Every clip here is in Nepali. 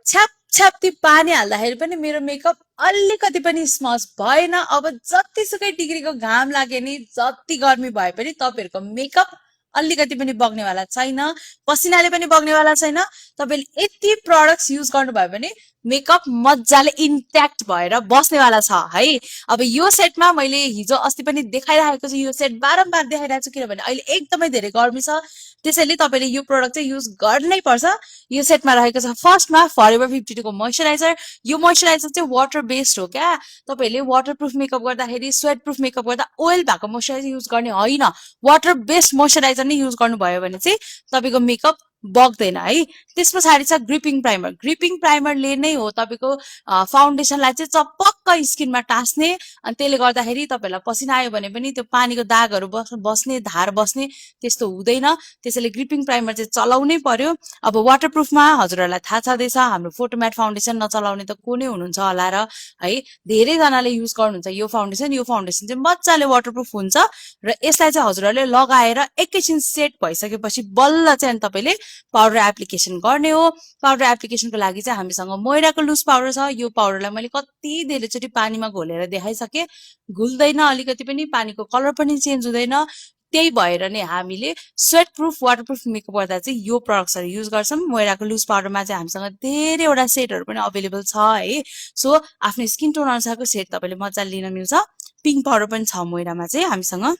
छ्याप छ्याप त्यो पानी हाल्दाखेरि पनि मेरो मेकअप अलिकति पनि स्मज भएन। अब जतिसुकै डिग्रीको घाम लागे नि, जति गर्मी भए पनि तपाईँहरूको मेकअप अलिकति पनि बग्नेवाला छैन, पसिनाले पनि बग्नेवाला छैन। तपाईँले यति प्रडक्ट्स युज गर्नुभयो भने मेकअप मजाले इन्ट्याक्ट भएर बस्नेवाला छ है। अब यो सेटमा मैले हिजो अस्ति पनि देखाइरहेको छु, यो सेट बारम्बार देखाइरहेको छु किनभने अहिले एकदमै धेरै गर्मी छ, त्यसैले तपाईँले यो प्रडक्ट चाहिँ युज गर्नै पर्छ। यो सेटमा रहेको छ फर्स्टमा फरएभर 52 को मोइस्चराइजर। यो मोइस्चराइजर चाहिँ वाटर बेस्ड हो क्या। तपाईँहरूले वाटरप्रुफ मेकअप गर्दाखेरि, स्वेट प्रुफ मेकअप गर्दा ओइल भएको मोइस्चराइजर युज गर्ने होइन, वाटर बेस्ड मोइस्चराइजर नै युज गर्नुभयो भने चाहिँ तपाईँको मेकअप बग्दैन है। त्यस पछाडि छ ग्रिपिङ प्राइमर। ग्रिपिङ प्राइमरले नै हो तपाईँको फाउन्डेसनलाई चाहिँ चपक्क स्किनमा टास्ने, अनि त्यसले गर्दाखेरि तपाईँलाई पसिना आयो भने पनि त्यो पानीको दागहरू बस्ने, धार बस्ने त्यस्तो हुँदैन। त्यसैले ग्रिपिङ प्राइमर चाहिँ चलाउनै पर्यो। अब वाटरप्रुफमा हजुरहरूलाई थाहा छँदैछ, हाम्रो फोटोम्याट फाउन्डेसन नचलाउने त को नै हुनुहुन्छ होला र है। धेरैजनाले युज गर्नुहुन्छ यो फाउन्डेसन। यो फाउन्डेसन चाहिँ मजाले वाटरप्रुफ हुन्छ र यसलाई चाहिँ हजुरहरूले लगाएर एकैछिन सेट भइसकेपछि बल्ल चाहिँ अनि तपाईँले पाउडर एप्लिकेसन गर्ने हो। पाउडर एप्लिकेसनको लागि चाहिँ हामीसँग मोइराको लुज पाउडर छ। यो पाउडरलाई मैले कति धेरैचोटि पानीमा घोलेर देखाइसकेँ, घुल्दैन अलिकति पनि, पानीको कलर पनि चेन्ज हुँदैन। त्यही भएर नै हामीले स्वेट प्रुफ वाटरप्रुफ मेकअप गर्दा चाहिँ यो प्रडक्ट्सहरू युज गर्छौँ। मोइराको लुज पाउडरमा चाहिँ हामीसँग धेरैवटा सेटहरू पनि अभाइलेबल छ है। सो आफ्नो स्किन टोन अनुसारको सेट तपाईँले मजाले लिन मिल्छ। पिङ्क पाउडर पनि छ मोइरामा चाहिँ हामीसँग।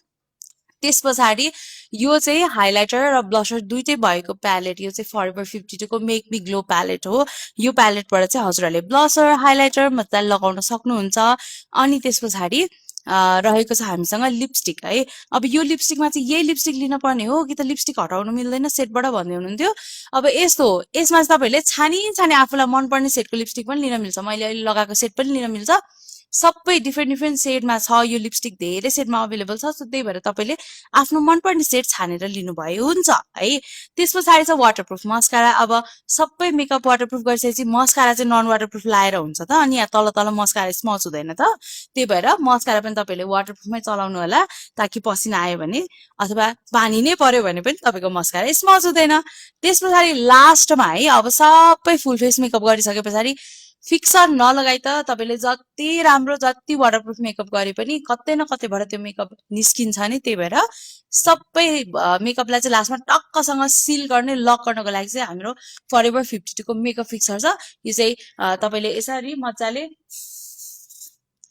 त्यस पछाडि यो चाहिँ हाइलाइटर र ब्लसर दुइटै भएको प्यालेट। यो चाहिँ फरएभर 52 को मेक मी ग्लो प्यालेट हो। यो प्यालेटबाट चाहिँ हजुरहरूले ब्लसर, हाइलाइटर मजाले लगाउन सक्नुहुन्छ। अनि त्यस पछाडि रहेको छ हामीसँग लिपस्टिक है। अब यो लिपस्टिकमा चाहिँ यही लिपस्टिक लिन पर्ने हो कि त लिपस्टिक हटाउनु मिल्दैन सेटबाट भन्दै हुनुहुन्थ्यो। अब यस्तो हो, यसमा चाहिँ तपाईँहरूले छानी आफूलाई मनपर्ने सेटको लिपस्टिक पनि लिन मिल्छ। मैले अहिले लगाएको सेट पनि लिन मिल्छ। सबै डिफ्रेन्ट सेडमा छ यो लिपस्टिक, धेरै सेडमा अभाइलेबल छ। सो त्यही भएर तपाईँले आफ्नो मनपर्ने सेड छानेर लिनुभयो हुन्छ है। त्यस पछाडि छ वाटरप्रुफ मस्कारा। अब सबै मेकअप वाटरप्रुफ गरिसकेपछि मस्कारा चाहिँ नन वाटरप्रुफ लाएर हुन्छ त, अनि यहाँ तल तल मस्कारा स्मज हुँदैन त। त्यही भएर मस्कारा पनि तपाईँले वाटरप्रुफमै चलाउनु होला, ताकि पसिना आयो भने अथवा पानी नै पर्यो भने पनि तपाईँको मस्कारा स्मज हुँदैन। त्यस पछाडि लास्टमा है, अब सबै फुल फेस मेकअप गरिसके पछाडि फिक्सर नलगाइ त तपाईँले जति राम्रो जति वाटरप्रुफ मेकअप गरे पनि कतै न कतैबाट त्यो मेकअप निस्किन्छ नि। त्यही भएर सबै मेकअपलाई चाहिँ लास्टमा टक्कसँग सिल गर्ने, लक गर्नको लागि चाहिँ हाम्रो फरएभर 52 को मेकअप फिक्सर छ। यो चाहिँ तपाईँले यसरी मजाले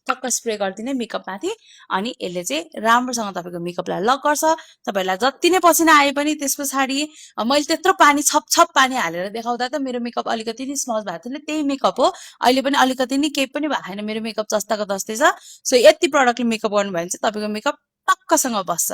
टक्क स्प्रे गरिदिने मेकअप माथि, अनि यसले चाहिँ राम्रोसँग तपाईँको मेकअपलाई लक गर्छ। तपाईँलाई जति नै पसिना आए पनि त्यस पछाडि मैले त्यत्रो पानी छप पानी हालेर देखाउँदा त मेरो मेकअप अलिकति नै स्मज भएको थियो। त्यही मेकअप हो, अहिले पनि अलिकति नै केही पनि भएको छैन, मेरो मेकअप जस्ताको जस्तै छ। सो यति प्रडक्टले मेकअप गर्नुभयो भने चाहिँ तपाईँको मेकअप टक्कसँग बस्छ।